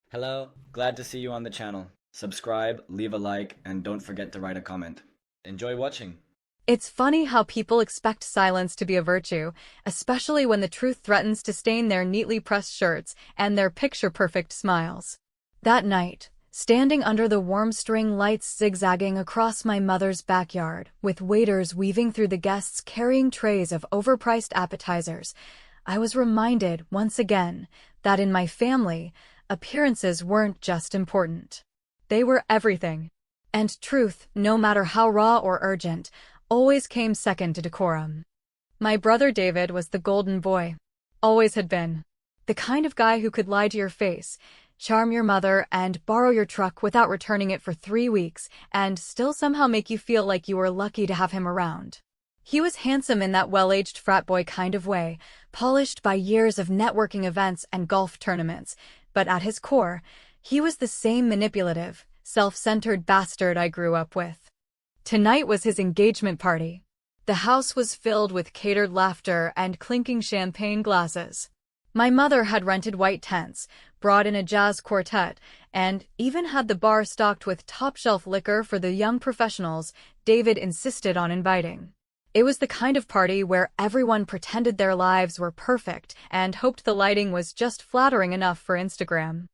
Hello, glad to see you on the channel. Subscribe, leave a like, and don't forget to write a comment. Enjoy watching. It's funny how people expect silence to be a virtue, especially when the truth threatens to stain their neatly pressed shirts and their picture-perfect smiles. That night, standing under the warm string lights zigzagging across my mother's backyard, with waiters weaving through the guests carrying trays of overpriced appetizers, I was reminded once again that in my family, appearances weren't just important. They were everything. And truth, no matter how raw or urgent, always came second to decorum. My brother David was the golden boy. Always had been. The kind of guy who could lie to your face, charm your mother, and borrow your truck without returning it for 3 weeks, and still somehow make you feel like you were lucky to have him around. He was handsome in that well-aged frat boy kind of way, polished by years of networking events and golf tournaments, but at his core, he was the same manipulative, self-centered bastard I grew up with. Tonight was his engagement party. The house was filled with catered laughter and clinking champagne glasses. My mother had rented white tents, brought in a jazz quartet, and even had the bar stocked with top-shelf liquor for the young professionals David insisted on inviting. It was the kind of party where everyone pretended their lives were perfect and hoped the lighting was just flattering enough for Instagram.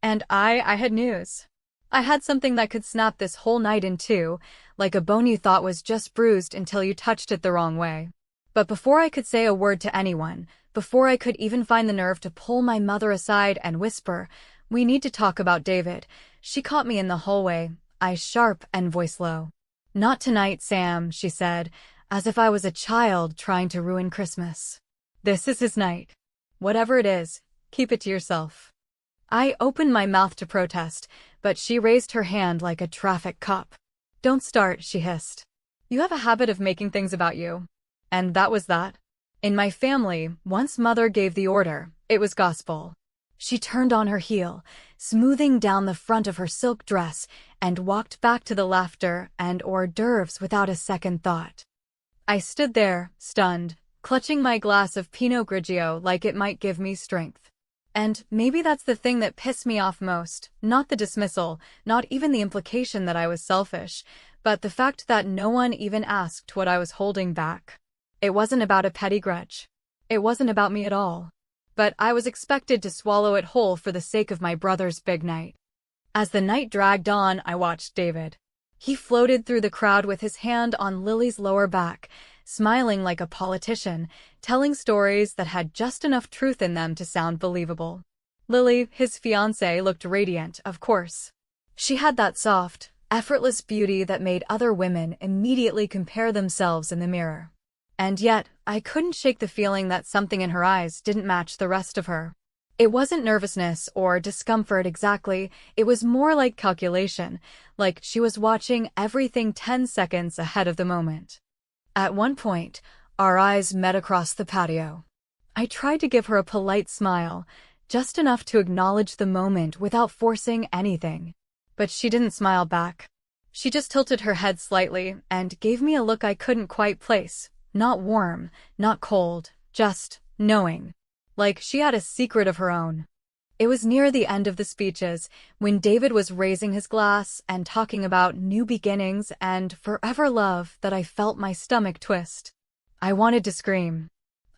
And I had news. I had something that could snap this whole night in two, like a bone you thought was just bruised until you touched it the wrong way. But before I could say a word to anyone, before I could even find the nerve to pull my mother aside and whisper, "We need to talk about David," she caught me in the hallway, eyes sharp and voice low. "Not tonight, Sam," she said, as if I was a child trying to ruin Christmas. "This is his night. Whatever it is, keep it to yourself." I opened my mouth to protest, but she raised her hand like a traffic cop. "Don't start," she hissed. "You have a habit of making things about you." And that was that. In my family, once mother gave the order, it was gospel. She turned on her heel, smoothing down the front of her silk dress, and walked back to the laughter and hors d'oeuvres without a second thought. I stood there, stunned, clutching my glass of Pinot Grigio like it might give me strength. And maybe that's the thing that pissed me off most, not the dismissal, not even the implication that I was selfish, but the fact that no one even asked what I was holding back. It wasn't about a petty grudge. It wasn't about me at all. But I was expected to swallow it whole for the sake of my brother's big night. As the night dragged on, I watched David. He floated through the crowd with his hand on Lily's lower back, smiling like a politician, telling stories that had just enough truth in them to sound believable. Lily, his fiancée, looked radiant, of course. She had that soft, effortless beauty that made other women immediately compare themselves in the mirror. And yet, I couldn't shake the feeling that something in her eyes didn't match the rest of her. It wasn't nervousness or discomfort exactly, it was more like calculation, like she was watching everything 10 seconds ahead of the moment. At one point, our eyes met across the patio. I tried to give her a polite smile, just enough to acknowledge the moment without forcing anything. But she didn't smile back. She just tilted her head slightly and gave me a look I couldn't quite place. Not warm, not cold, just knowing. Like she had a secret of her own. It was near the end of the speeches, when David was raising his glass and talking about new beginnings and forever love, that I felt my stomach twist. I wanted to scream.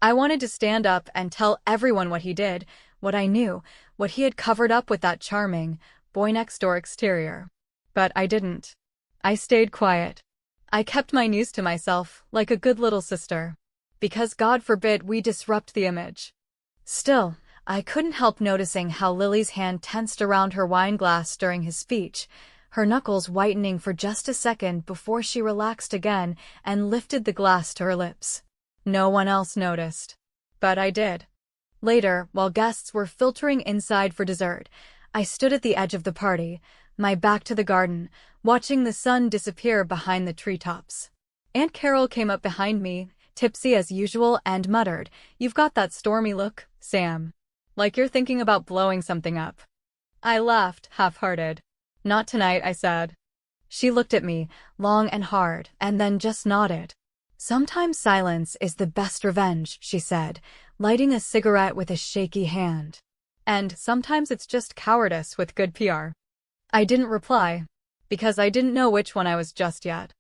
I wanted to stand up and tell everyone what he did, what I knew, what he had covered up with that charming, boy-next-door exterior. But I didn't. I stayed quiet. I kept my news to myself, like a good little sister. Because God forbid we disrupt the image. Still, I couldn't help noticing how Lily's hand tensed around her wine glass during his speech, her knuckles whitening for just a second before she relaxed again and lifted the glass to her lips. No one else noticed. But I did. Later, while guests were filtering inside for dessert, I stood at the edge of the party, my back to the garden, watching the sun disappear behind the treetops. Aunt Carol came up behind me, tipsy as usual, and muttered, "You've got that stormy look, Sam. Like you're thinking about blowing something up." I laughed, half-hearted. "Not tonight," I said. She looked at me, long and hard, and then just nodded. "Sometimes silence is the best revenge," she said, lighting a cigarette with a shaky hand. And sometimes it's just cowardice with good PR. I didn't reply, because I didn't know which one I was just yet.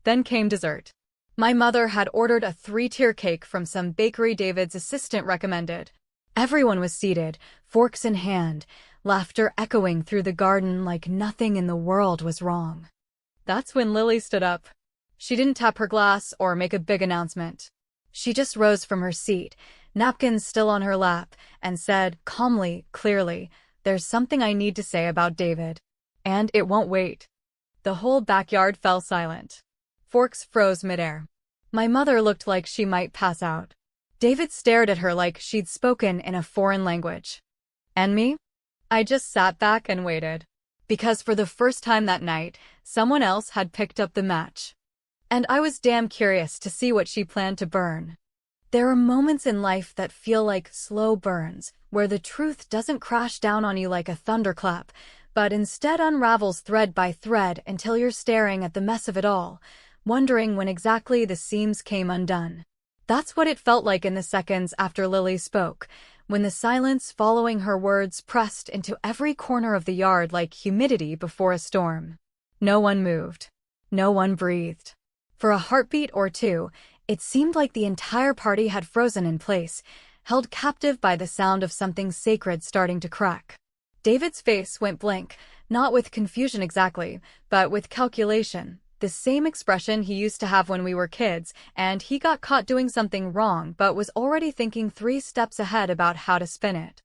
Then came dessert. My mother had ordered a 3-tier cake from some bakery David's assistant recommended. Everyone was seated, forks in hand, laughter echoing through the garden like nothing in the world was wrong. That's when Lily stood up. She didn't tap her glass or make a big announcement. She just rose from her seat, napkins still on her lap, and said, calmly, clearly, "There's something I need to say about David. And it won't wait." The whole backyard fell silent. Forks froze midair. My mother looked like she might pass out. David stared at her like she'd spoken in a foreign language. And me? I just sat back and waited. Because for the first time that night, someone else had picked up the match. And I was damn curious to see what she planned to burn. There are moments in life that feel like slow burns, where the truth doesn't crash down on you like a thunderclap, but instead unravels thread by thread until you're staring at the mess of it all, wondering when exactly the seams came undone. That's what it felt like in the seconds after Lily spoke, when the silence following her words pressed into every corner of the yard like humidity before a storm. No one moved. No one breathed. For a heartbeat or two, it seemed like the entire party had frozen in place, held captive by the sound of something sacred starting to crack. David's face went blank, not with confusion exactly, but with calculation. The same expression he used to have when we were kids, and he got caught doing something wrong but was already thinking 3 steps ahead about how to spin it.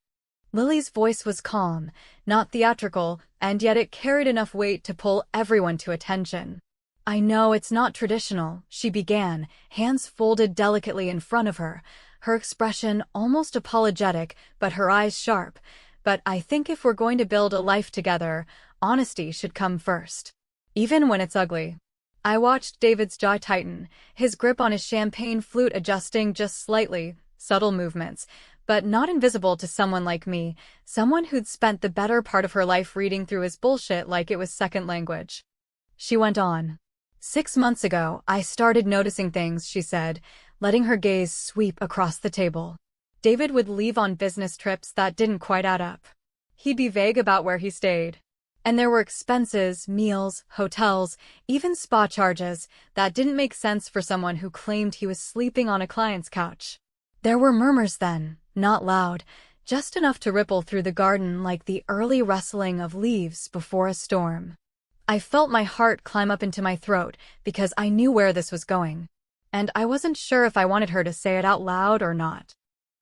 Lily's voice was calm, not theatrical, and yet it carried enough weight to pull everyone to attention. "I know it's not traditional," she began, hands folded delicately in front of her, her expression almost apologetic but her eyes sharp, "but I think if we're going to build a life together, honesty should come first. Even when it's ugly." I watched David's jaw tighten, his grip on his champagne flute adjusting just slightly, subtle movements, but not invisible to someone like me, someone who'd spent the better part of her life reading through his bullshit like it was second language. She went on. "6 months ago, I started noticing things," she said, letting her gaze sweep across the table. David would leave on business trips that didn't quite add up. He'd be vague about where he stayed. And there were expenses, meals, hotels, even spa charges that didn't make sense for someone who claimed he was sleeping on a client's couch. There were murmurs then, not loud, just enough to ripple through the garden like the early rustling of leaves before a storm. I felt my heart climb up into my throat because I knew where this was going. And I wasn't sure if I wanted her to say it out loud or not.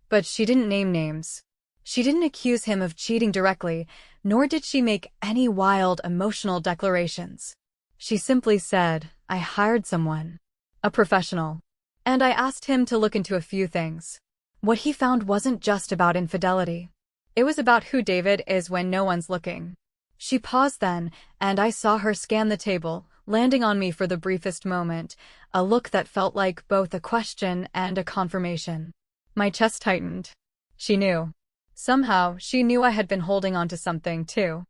But she didn't name names. She didn't accuse him of cheating directly, nor did she make any wild, emotional declarations. She simply said, "I hired someone. A professional. And I asked him to look into a few things." What he found wasn't just about infidelity. It was about who David is when no one's looking. She paused then, and I saw her scan the table, landing on me for the briefest moment, a look that felt like both a question and a confirmation. My chest tightened. She knew. Somehow, she knew I had been holding on to something, too.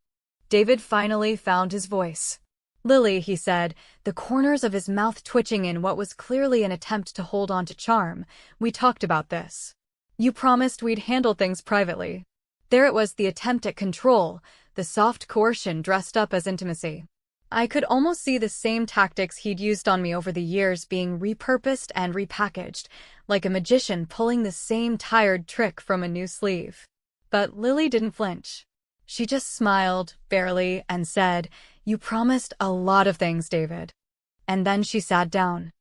David finally found his voice. "Lily," he said, the corners of his mouth twitching in what was clearly an attempt to hold on to charm, "we talked about this. You promised we'd handle things privately." There it was, the attempt at control, the soft coercion dressed up as intimacy. I could almost see the same tactics he'd used on me over the years being repurposed and repackaged, like a magician pulling the same tired trick from a new sleeve. But Lily didn't flinch. She just smiled, barely, and said, "You promised a lot of things, David." And then she sat down.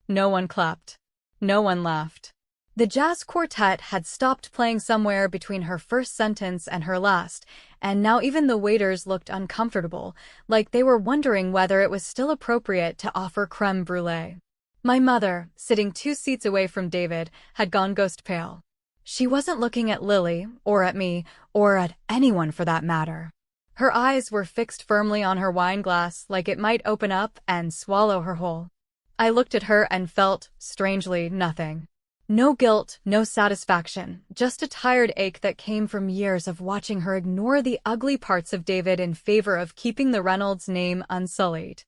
No one clapped. No one laughed. The jazz quartet had stopped playing somewhere between her first sentence and her last, and now even the waiters looked uncomfortable, like they were wondering whether it was still appropriate to offer crème brûlée. My mother, sitting 2 seats away from David, had gone ghost pale. She wasn't looking at Lily, or at me, or at anyone for that matter. Her eyes were fixed firmly on her wine glass like it might open up and swallow her whole. I looked at her and felt, strangely, nothing. No guilt, no satisfaction, just a tired ache that came from years of watching her ignore the ugly parts of David in favor of keeping the Reynolds name unsullied.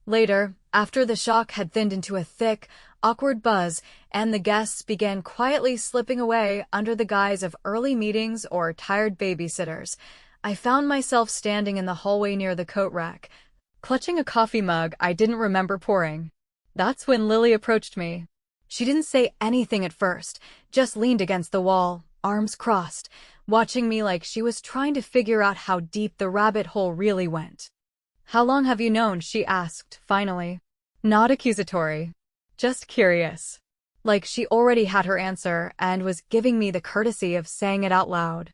Later, after the shock had thinned into a thick, awkward buzz, and the guests began quietly slipping away under the guise of early meetings or tired babysitters, I found myself standing in the hallway near the coat rack, clutching a coffee mug I didn't remember pouring. That's when Lily approached me. She didn't say anything at first, just leaned against the wall, arms crossed, watching me like she was trying to figure out how deep the rabbit hole really went. "How long have you known?" she asked, finally. Not accusatory. Just curious. Like she already had her answer and was giving me the courtesy of saying it out loud.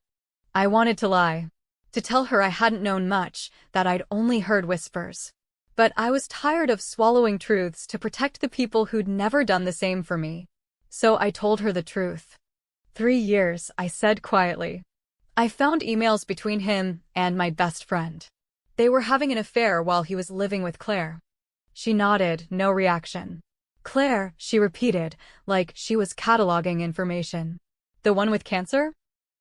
I wanted to lie. To tell her I hadn't known much, that I'd only heard whispers. But I was tired of swallowing truths to protect the people who'd never done the same for me. So I told her the truth. 3 years, I said quietly. I found emails between him and my best friend. They were having an affair while he was living with Claire. She nodded, no reaction. "Claire," she repeated, like she was cataloging information. "The one with cancer?"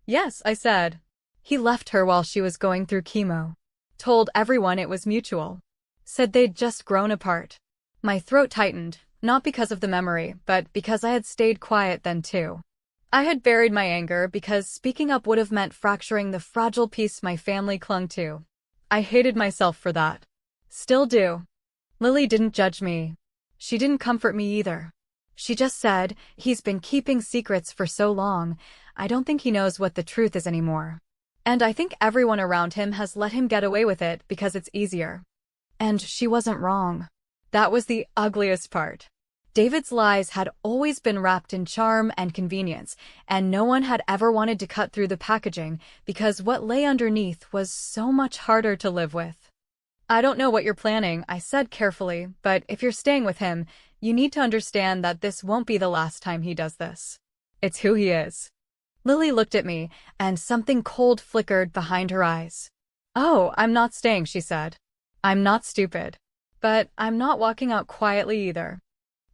"Yes," I said. He left her while she was going through chemo. Told everyone it was mutual. Said they'd just grown apart. My throat tightened, not because of the memory, but because I had stayed quiet then too. I had buried my anger because speaking up would have meant fracturing the fragile piece my family clung to. I hated myself for that. Still do. Lily didn't judge me. She didn't comfort me either. She just said, "He's been keeping secrets for so long, I don't think he knows what the truth is anymore. And I think everyone around him has let him get away with it because it's easier." And she wasn't wrong. That was the ugliest part. David's lies had always been wrapped in charm and convenience, and no one had ever wanted to cut through the packaging because what lay underneath was so much harder to live with. "I don't know what you're planning," I said carefully, "but if you're staying with him, you need to understand that this won't be the last time he does this. It's who he is." Lily looked at me, and something cold flickered behind her eyes. "Oh, I'm not staying," she said. "I'm not stupid. But I'm not walking out quietly either."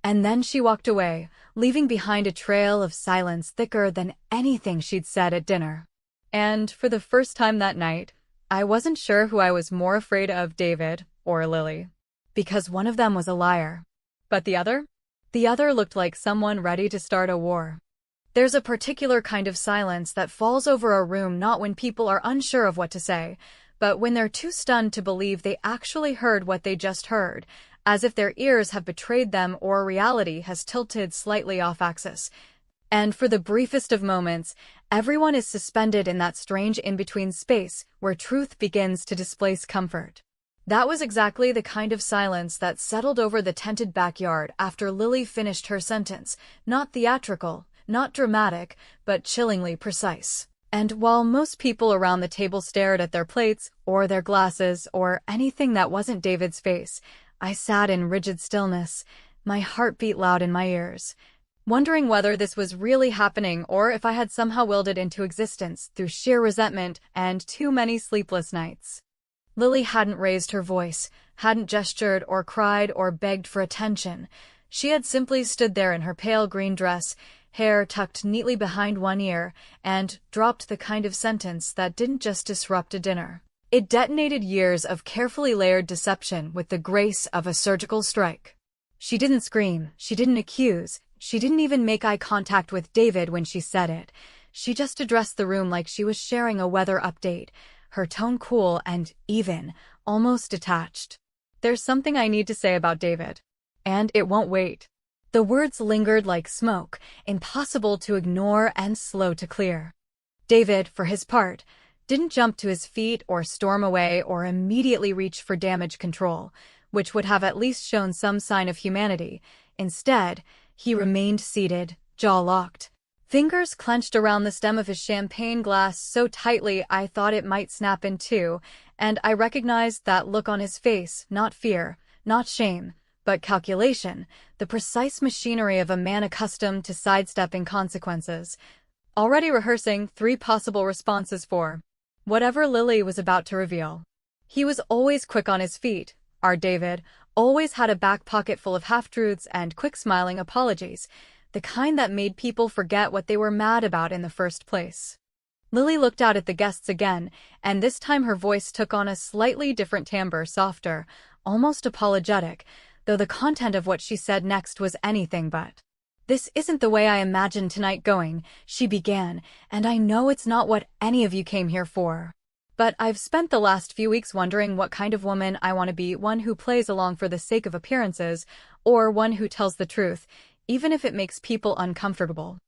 And then she walked away, leaving behind a trail of silence thicker than anything she'd said at dinner. And for the first time that night, I wasn't sure who I was more afraid of, David or Lily. Because one of them was a liar. But the other? The other looked like someone ready to start a war. There's a particular kind of silence that falls over a room not when people are unsure of what to say, but when they're too stunned to believe they actually heard what they just heard, as if their ears have betrayed them or reality has tilted slightly off axis. And for the briefest of moments, everyone is suspended in that strange in-between space where truth begins to displace comfort. That was exactly the kind of silence that settled over the tented backyard after Lily finished her sentence, not theatrical, not dramatic, but chillingly precise. And while most people around the table stared at their plates, or their glasses, or anything that wasn't David's face, I sat in rigid stillness, my heart beat loud in my ears, wondering whether this was really happening or if I had somehow willed it into existence through sheer resentment and too many sleepless nights. Lily hadn't raised her voice, hadn't gestured or cried or begged for attention. She had simply stood there in her pale green dress, hair tucked neatly behind one ear, and dropped the kind of sentence that didn't just disrupt a dinner. It detonated years of carefully layered deception with the grace of a surgical strike. She didn't scream, she didn't accuse, she didn't even make eye contact with David when she said it. She just addressed the room like she was sharing a weather update, her tone cool and even, almost detached. "There's something I need to say about David. And it won't wait." The words lingered like smoke, impossible to ignore and slow to clear. David, for his part, didn't jump to his feet or storm away or immediately reach for damage control, which would have at least shown some sign of humanity. Instead, he remained seated, jaw locked, fingers clenched around the stem of his champagne glass so tightly I thought it might snap in two, and I recognized that look on his face, not fear, not shame, but calculation, the precise machinery of a man accustomed to sidestepping consequences, already rehearsing 3 possible responses for whatever Lily was about to reveal. He was always quick on his feet. Our David always had a back pocket full of half-truths and quick-smiling apologies, the kind that made people forget what they were mad about in the first place. Lily looked out at the guests again, and this time her voice took on a slightly different timbre, softer, almost apologetic, though the content of what she said next was anything but. "This isn't the way I imagined tonight going," she began, "and I know it's not what any of you came here for. But I've spent the last few weeks wondering what kind of woman I want to be, one who plays along for the sake of appearances, or one who tells the truth, even if it makes people uncomfortable."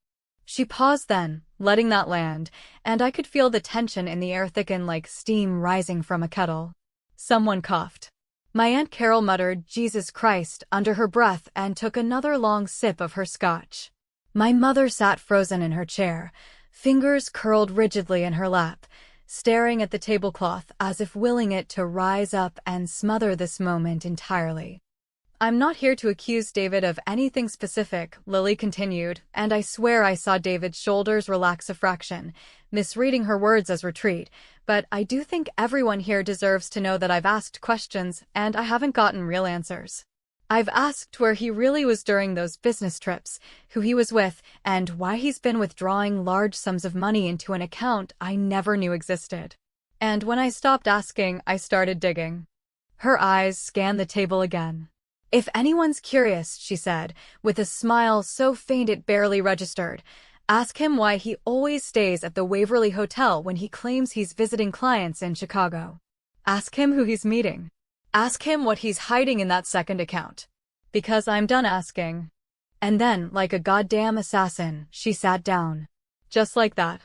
She paused then, letting that land, and I could feel the tension in the air thicken like steam rising from a kettle. Someone coughed. My Aunt Carol muttered "Jesus Christ" under her breath and took another long sip of her scotch. My mother sat frozen in her chair, fingers curled rigidly in her lap, staring at the tablecloth as if willing it to rise up and smother this moment entirely. "I'm not here to accuse David of anything specific," Lily continued, and I swear I saw David's shoulders relax a fraction, misreading her words as retreat, "but I do think everyone here deserves to know that I've asked questions and I haven't gotten real answers. I've asked where he really was during those business trips, who he was with, and why he's been withdrawing large sums of money into an account I never knew existed. And when I stopped asking, I started digging." Her eyes scanned the table again. "If anyone's curious," she said, with a smile so faint it barely registered, "ask him why he always stays at the Waverly Hotel when he claims he's visiting clients in Chicago. Ask him who he's meeting. Ask him what he's hiding in that second account. Because I'm done asking." And then, like a goddamn assassin, she sat down. Just like that.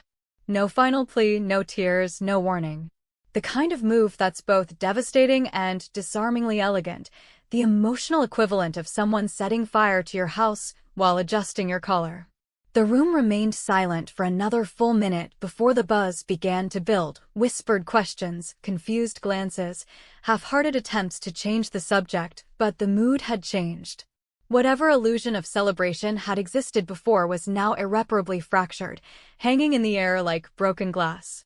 No final plea, no tears, no warning. The kind of move that's both devastating and disarmingly elegant, the emotional equivalent of someone setting fire to your house while adjusting your collar. The room remained silent for another full minute before the buzz began to build, whispered questions, confused glances, half-hearted attempts to change the subject, but the mood had changed. Whatever illusion of celebration had existed before was now irreparably fractured, hanging in the air like broken glass.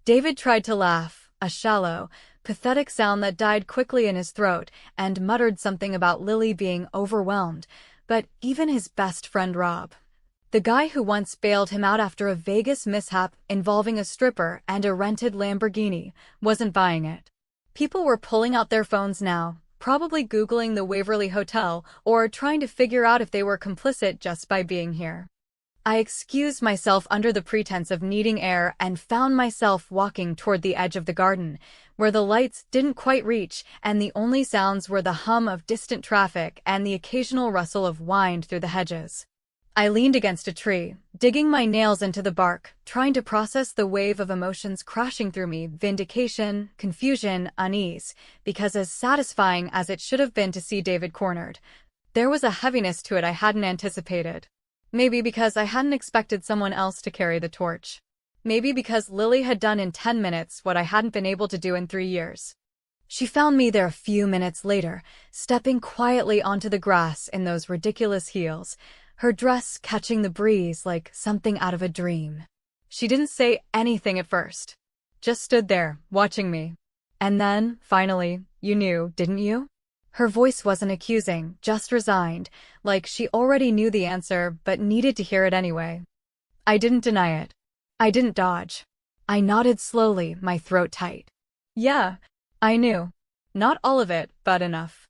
David tried to laugh, a shallow, pathetic sound that died quickly in his throat, and muttered something about Lily being overwhelmed, but even his best friend Rob, the guy who once bailed him out after a Vegas mishap involving a stripper and a rented Lamborghini, wasn't buying it. People were pulling out their phones now, probably Googling the Waverly Hotel or trying to figure out if they were complicit just by being here. I excused myself under the pretense of needing air and found myself walking toward the edge of the garden, where the lights didn't quite reach and the only sounds were the hum of distant traffic and the occasional rustle of wind through the hedges. I leaned against a tree, digging my nails into the bark, trying to process the wave of emotions crashing through me: vindication, confusion, unease, because as satisfying as it should have been to see David cornered, there was a heaviness to it I hadn't anticipated. Maybe because I hadn't expected someone else to carry the torch. Maybe because Lily had done in 10 minutes what I hadn't been able to do in 3 years. She found me there a few minutes later, stepping quietly onto the grass in those ridiculous heels, her dress catching the breeze like something out of a dream. She didn't say anything at first. Just stood there, watching me. And then, finally, "You knew, didn't you?" Her voice wasn't accusing, just resigned, like she already knew the answer but needed to hear it anyway. I didn't deny it. I didn't dodge. I nodded slowly, my throat tight. "Yeah, I knew. Not all of it, but enough."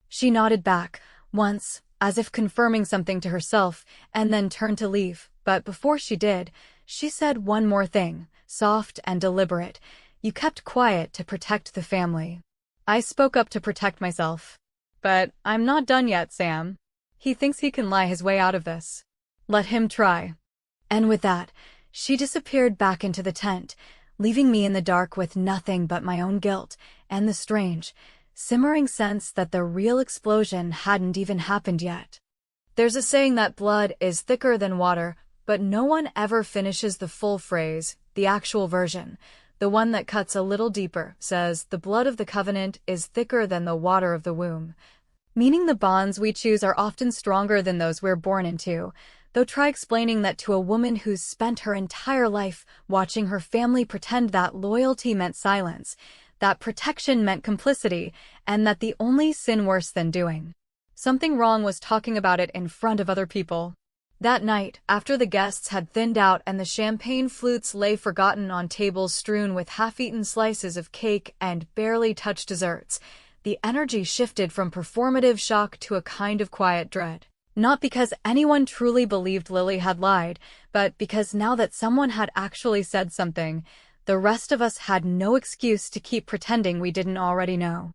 She nodded back, once, as if confirming something to herself, and then turned to leave, but before she did, she said one more thing, soft and deliberate. "You kept quiet to protect the family." I spoke up to protect myself. "But I'm not done yet, Sam. He thinks he can lie his way out of this. Let him try." And with that, she disappeared back into the tent, leaving me in the dark with nothing but my own guilt and the strange, simmering sense that the real explosion hadn't even happened yet. There's a saying that blood is thicker than water, but no one ever finishes the full phrase, the actual version. The one that cuts a little deeper says, "The blood of the covenant is thicker than the water of the womb," meaning the bonds we choose are often stronger than those we're born into. Though try explaining that to a woman who's spent her entire life watching her family pretend that loyalty meant silence, that protection meant complicity, and that the only sin worse than doing something wrong was talking about it in front of other people. That night, after the guests had thinned out and the champagne flutes lay forgotten on tables strewn with half-eaten slices of cake and barely touched desserts, the energy shifted from performative shock to a kind of quiet dread. Not because anyone truly believed Lily had lied, but because now that someone had actually said something, the rest of us had no excuse to keep pretending we didn't already know.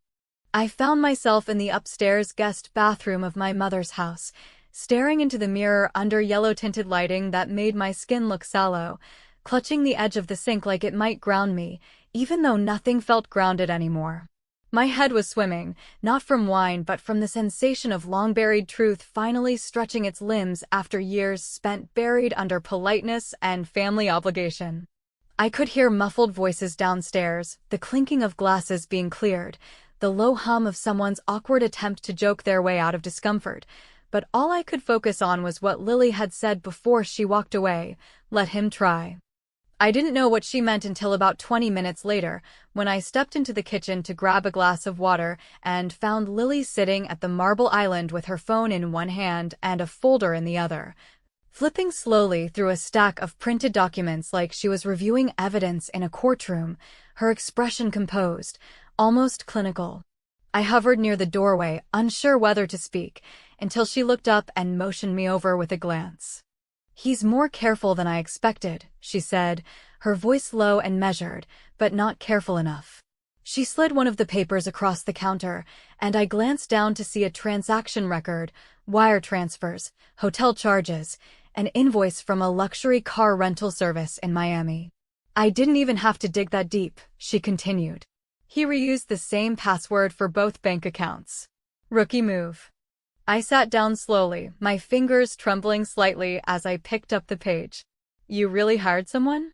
I found myself in the upstairs guest bathroom of my mother's house, staring into the mirror under yellow-tinted lighting that made my skin look sallow, clutching the edge of the sink like it might ground me, even though nothing felt grounded anymore. My head was swimming, not from wine but from the sensation of long-buried truth finally stretching its limbs after years spent buried under politeness and family obligation. I could hear muffled voices downstairs, the clinking of glasses being cleared, the low hum of someone's awkward attempt to joke their way out of discomfort, but all I could focus on was what Lily had said before she walked away: let him try. I didn't know what she meant until about 20 minutes later, when I stepped into the kitchen to grab a glass of water and found Lily sitting at the marble island with her phone in one hand and a folder in the other, flipping slowly through a stack of printed documents like she was reviewing evidence in a courtroom, her expression composed, almost clinical. I hovered near the doorway, unsure whether to speak, until she looked up and motioned me over with a glance. "He's more careful than I expected," she said, her voice low and measured, but not careful enough. She slid one of the papers across the counter, and I glanced down to see a transaction record, wire transfers, hotel charges, an invoice from a luxury car rental service in Miami. "I didn't even have to dig that deep," she continued. "He reused the same password for both bank accounts. Rookie move." I sat down slowly, my fingers trembling slightly as I picked up the page. "You really hired someone?"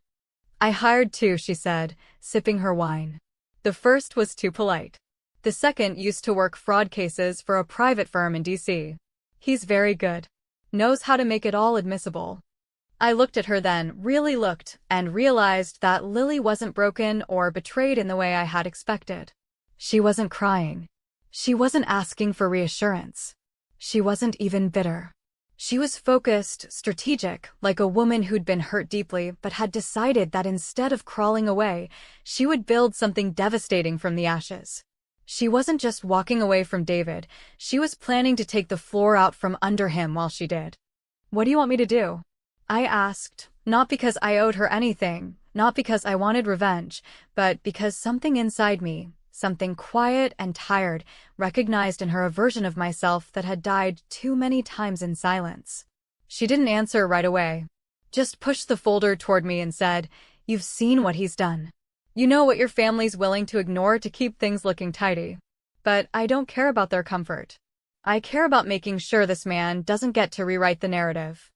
"I hired two," she said, sipping her wine. "The first was too polite. The second used to work fraud cases for a private firm in DC. He's very good. Knows how to make it all admissible." I looked at her then, really looked, and realized that Lily wasn't broken or betrayed in the way I had expected. She wasn't crying. She wasn't asking for reassurance. She wasn't even bitter. She was focused, strategic, like a woman who'd been hurt deeply but had decided that instead of crawling away, she would build something devastating from the ashes. She wasn't just walking away from David, she was planning to take the floor out from under him while she did. "What do you want me to do?" I asked, not because I owed her anything, not because I wanted revenge, but because something inside me, something quiet and tired, recognized in her a version of myself that had died too many times in silence. She didn't answer right away. Just pushed the folder toward me and said, "You've seen what he's done. You know what your family's willing to ignore to keep things looking tidy. But I don't care about their comfort. I care about making sure this man doesn't get to rewrite the narrative."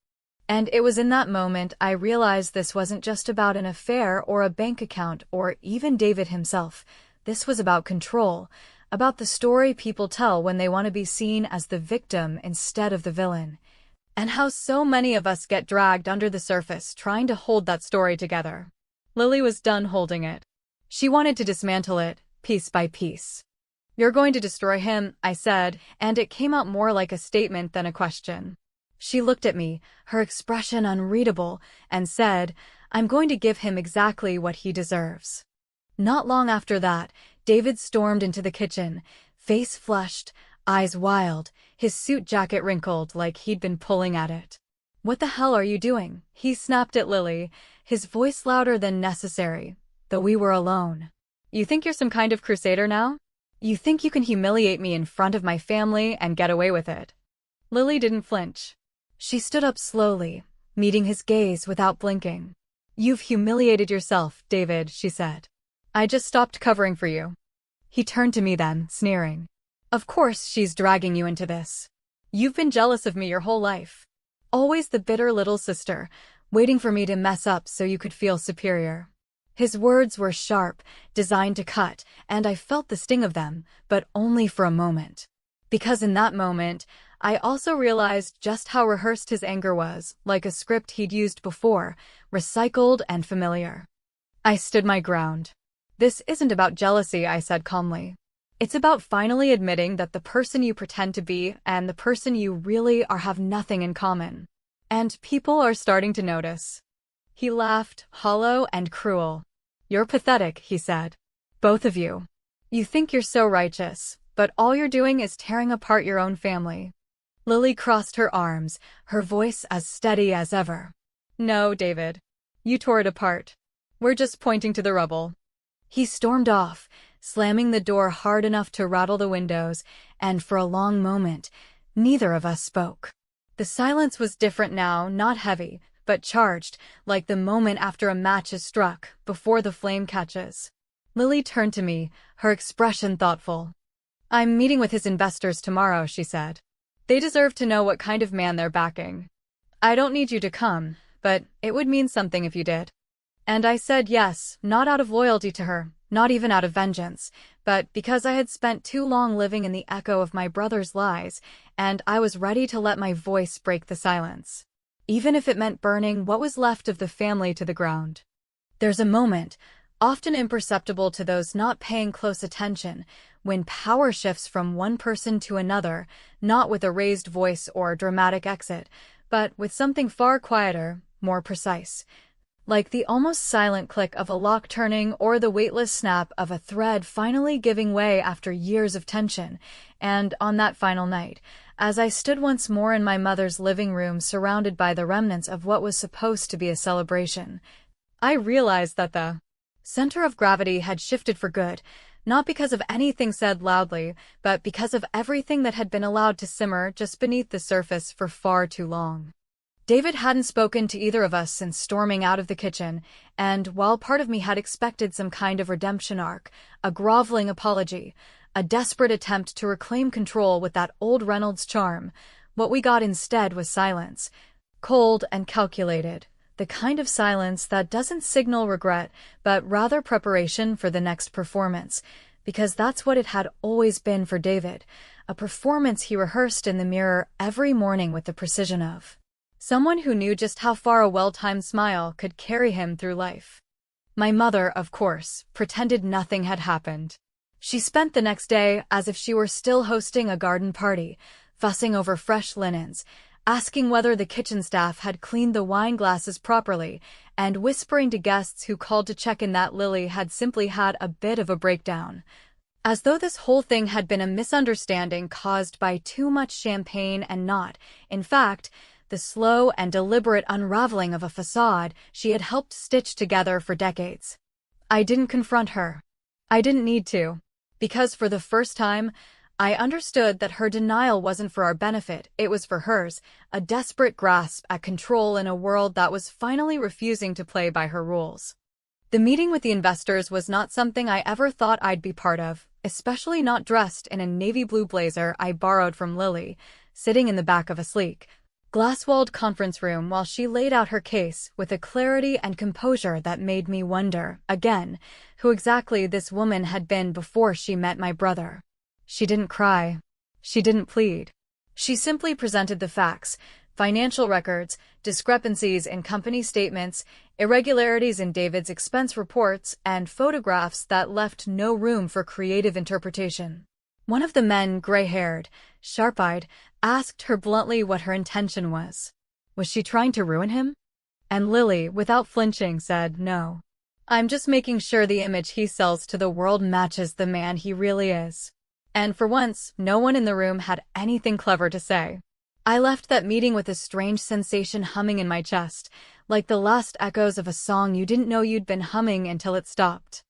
And it was in that moment I realized this wasn't just about an affair or a bank account or even David himself. This was about control, about the story people tell when they want to be seen as the victim instead of the villain, and how so many of us get dragged under the surface trying to hold that story together. Lily was done holding it. She wanted to dismantle it, piece by piece. "You're going to destroy him," I said, and it came out more like a statement than a question. She looked at me, her expression unreadable, and said, "I'm going to give him exactly what he deserves." Not long after that, David stormed into the kitchen, face flushed, eyes wild, his suit jacket wrinkled like he'd been pulling at it. "What the hell are you doing?" he snapped at Lily, his voice louder than necessary, though we were alone. "You think you're some kind of crusader now? You think you can humiliate me in front of my family and get away with it?" Lily didn't flinch. She stood up slowly, meeting his gaze without blinking. "You've humiliated yourself, David," she said. "I just stopped covering for you." He turned to me then, sneering. "Of course she's dragging you into this. You've been jealous of me your whole life. Always the bitter little sister, waiting for me to mess up so you could feel superior." His words were sharp, designed to cut, and I felt the sting of them, but only for a moment. Because in that moment, I also realized just how rehearsed his anger was, like a script he'd used before, recycled and familiar. I stood my ground. "This isn't about jealousy," I said calmly. "It's about finally admitting that the person you pretend to be and the person you really are have nothing in common. And people are starting to notice." He laughed, hollow and cruel. "You're pathetic," he said. "Both of you. You think you're so righteous, but all you're doing is tearing apart your own family." Lily crossed her arms, her voice as steady as ever. "No, David. You tore it apart. We're just pointing to the rubble." He stormed off, slamming the door hard enough to rattle the windows, and for a long moment, neither of us spoke. The silence was different now, not heavy, but charged, like the moment after a match is struck, before the flame catches. Lily turned to me, her expression thoughtful. "I'm meeting with his investors tomorrow," she said. "They deserve to know what kind of man they're backing. I don't need you to come, but it would mean something if you did." And I said yes, not out of loyalty to her, not even out of vengeance, but because I had spent too long living in the echo of my brother's lies, and I was ready to let my voice break the silence, even if it meant burning what was left of the family to the ground. There's a moment, often imperceptible to those not paying close attention, when power shifts from one person to another, not with a raised voice or dramatic exit, but with something far quieter, more precise. Like the almost silent click of a lock turning or the weightless snap of a thread finally giving way after years of tension. And on that final night, as I stood once more in my mother's living room surrounded by the remnants of what was supposed to be a celebration, I realized that the center of gravity had shifted for good, not because of anything said loudly, but because of everything that had been allowed to simmer just beneath the surface for far too long. David hadn't spoken to either of us since storming out of the kitchen, and while part of me had expected some kind of redemption arc, a groveling apology, a desperate attempt to reclaim control with that old Reynolds charm, what we got instead was silence, cold and calculated, the kind of silence that doesn't signal regret, but rather preparation for the next performance, because that's what it had always been for David, a performance he rehearsed in the mirror every morning with the precision of someone who knew just how far a well-timed smile could carry him through life. My mother, of course, pretended nothing had happened. She spent the next day as if she were still hosting a garden party, fussing over fresh linens, asking whether the kitchen staff had cleaned the wine glasses properly, and whispering to guests who called to check in that Lily had simply had a bit of a breakdown. As though this whole thing had been a misunderstanding caused by too much champagne and not, in fact, the slow and deliberate unraveling of a facade she had helped stitch together for decades. I didn't confront her. I didn't need to, because for the first time, I understood that her denial wasn't for our benefit, it was for hers, a desperate grasp at control in a world that was finally refusing to play by her rules. The meeting with the investors was not something I ever thought I'd be part of, especially not dressed in a navy blue blazer I borrowed from Lily, sitting in the back of a sleek, glass-walled conference room while she laid out her case with a clarity and composure that made me wonder, again, who exactly this woman had been before she met my brother. She didn't cry. She didn't plead. She simply presented the facts, financial records, discrepancies in company statements, irregularities in David's expense reports, and photographs that left no room for creative interpretation. One of the men, gray-haired, sharp-eyed, asked her bluntly what her intention was. Was she trying to ruin him? And Lily, without flinching, said, "No. I'm just making sure the image he sells to the world matches the man he really is." And for once, no one in the room had anything clever to say. I left that meeting with a strange sensation humming in my chest, like the last echoes of a song you didn't know you'd been humming until it stopped.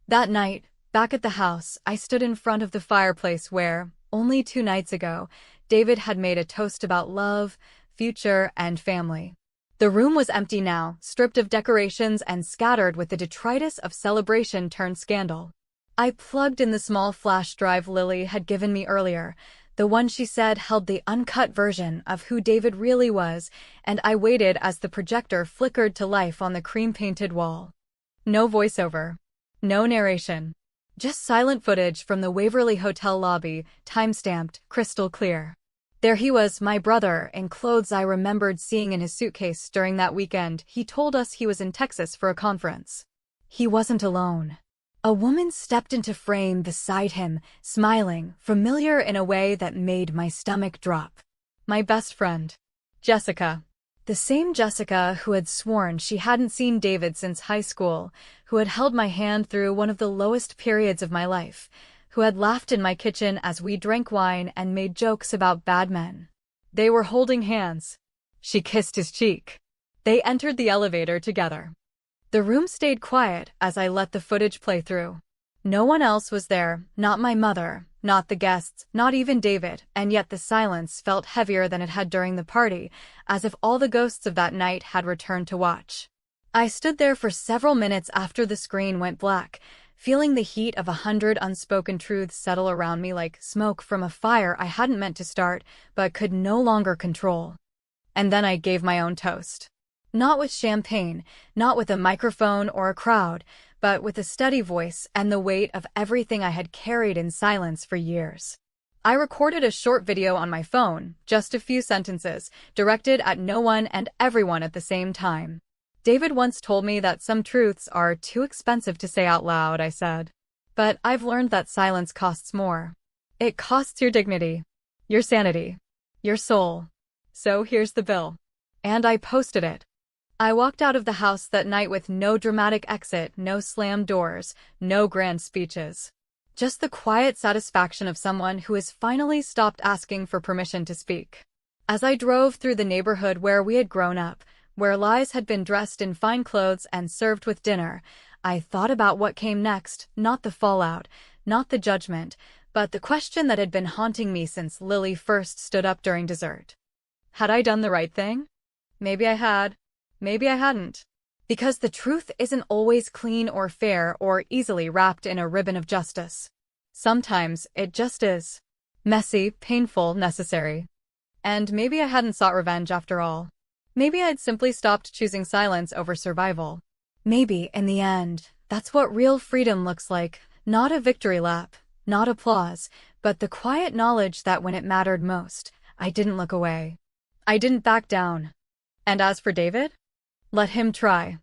That night, back at the house, I stood in front of the fireplace where, only 2 nights ago, David had made a toast about love, future, and family. The room was empty now, stripped of decorations and scattered with the detritus of celebration turned scandal. I plugged in the small flash drive Lily had given me earlier, the one she said held the uncut version of who David really was, and I waited as the projector flickered to life on the cream-painted wall. No voiceover. No narration. Just silent footage from the Waverly Hotel lobby, time-stamped, crystal clear. There he was, my brother, in clothes I remembered seeing in his suitcase during that weekend he told us he was in Texas for a conference. He wasn't alone. A woman stepped into frame beside him, smiling, familiar in a way that made my stomach drop. My best friend. Jessica. The same Jessica who had sworn she hadn't seen David since high school, who had held my hand through one of the lowest periods of my life, who had laughed in my kitchen as we drank wine and made jokes about bad men. They were holding hands. She kissed his cheek. They entered the elevator together. The room stayed quiet as I let the footage play through. No one else was there, not my mother, not the guests, not even David, and yet the silence felt heavier than it had during the party, as if all the ghosts of that night had returned to watch. I stood there for several minutes after the screen went black, feeling the heat of 100 unspoken truths settle around me like smoke from a fire I hadn't meant to start, but could no longer control. And then I gave my own toast. Not with champagne, not with a microphone or a crowd, but with a steady voice and the weight of everything I had carried in silence for years. I recorded a short video on my phone, just a few sentences, directed at no one and everyone at the same time. David once told me that some truths are too expensive to say out loud, I said. But I've learned that silence costs more. It costs your dignity, your sanity, your soul. So here's the bill. And I posted it. I walked out of the house that night with no dramatic exit, no slammed doors, no grand speeches. Just the quiet satisfaction of someone who has finally stopped asking for permission to speak. As I drove through the neighborhood where we had grown up, where lies had been dressed in fine clothes and served with dinner, I thought about what came next, not the fallout, not the judgment, but the question that had been haunting me since Lily first stood up during dessert. Had I done the right thing? Maybe I had. Maybe I hadn't. Because the truth isn't always clean or fair or easily wrapped in a ribbon of justice. Sometimes it just is. Messy, painful, necessary. And maybe I hadn't sought revenge after all. Maybe I'd simply stopped choosing silence over survival. Maybe, in the end, that's what real freedom looks like. Not a victory lap, not applause, but the quiet knowledge that when it mattered most, I didn't look away. I didn't back down. And as for David? Let him try.